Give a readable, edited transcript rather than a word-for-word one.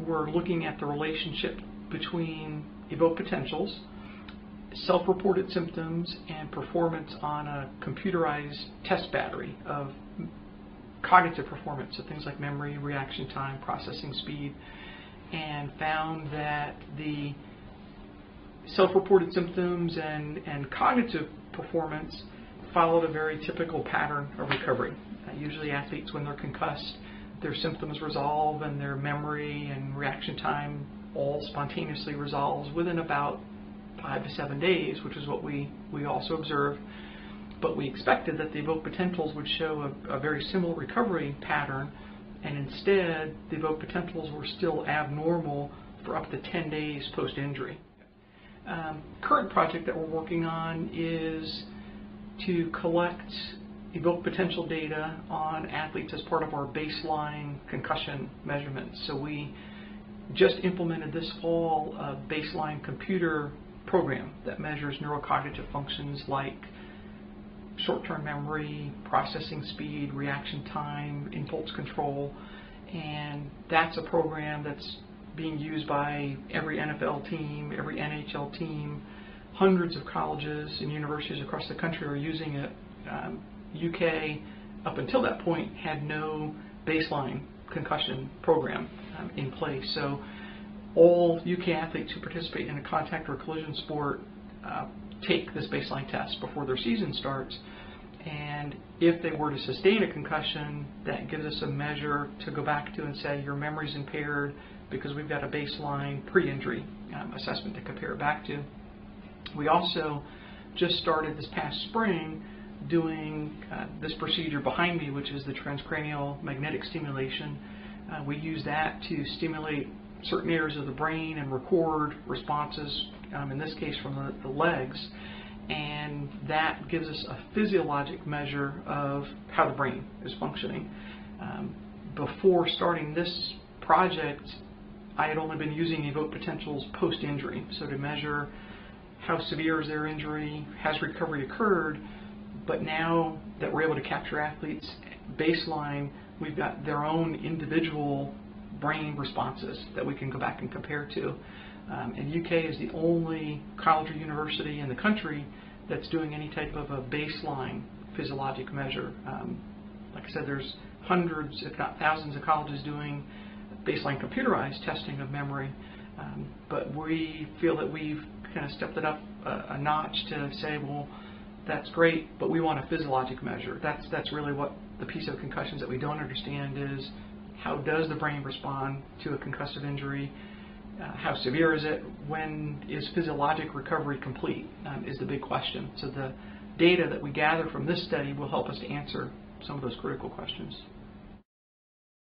we're looking at the relationship between evoked potentials, self-reported symptoms, and performance on a computerized test battery of cognitive performance, so things like memory, reaction time, processing speed, and found that the self-reported symptoms and cognitive performance followed a very typical pattern of recovery. Usually athletes, when they're concussed, their symptoms resolve and their memory and reaction time all spontaneously resolves within about 5 to 7 days, which is what we also observed. But we expected that the evoked potentials would show a very similar recovery pattern, and instead the evoked potentials were still abnormal for up to 10 days post-injury. Current project that we're working on is to collect evoked potential data on athletes as part of our baseline concussion measurements. So we just implemented this fall a baseline computer program that measures neurocognitive functions like short-term memory, processing speed, reaction time, impulse control, and that's a program that's being used by every NFL team, every NHL team. Hundreds of colleges and universities across the country are using it. UK, up until that point, had no baseline concussion program in place. So all UK athletes who participate in a contact or collision sport take this baseline test before their season starts. And if they were to sustain a concussion, that gives us a measure to go back to and say your memory's impaired, because we've got a baseline pre-injury assessment to compare it back to. We also just started this past spring doing this procedure behind me, which is the transcranial magnetic stimulation. We use that to stimulate certain areas of the brain and record responses, in this case from the legs, and that gives us a physiologic measure of how the brain is functioning. Before starting this project, I had only been using evoked potentials post-injury, so to measure how severe is their injury, has recovery occurred. But now that we're able to capture athletes baseline, we've got their own individual brain responses that we can go back and compare to. And UK is the only college or university in the country that's doing any type of a baseline physiologic measure. Like I said, there's hundreds, if not thousands, of colleges doing baseline computerized testing of memory. But we feel that we've kind of stepped it up a notch to say, well, that's great, but we want a physiologic measure. That's really what the piece of concussions that we don't understand is, how does the brain respond to a concussive injury? How severe is it? When is physiologic recovery complete is the big question. So the data that we gather from this study will help us to answer some of those critical questions.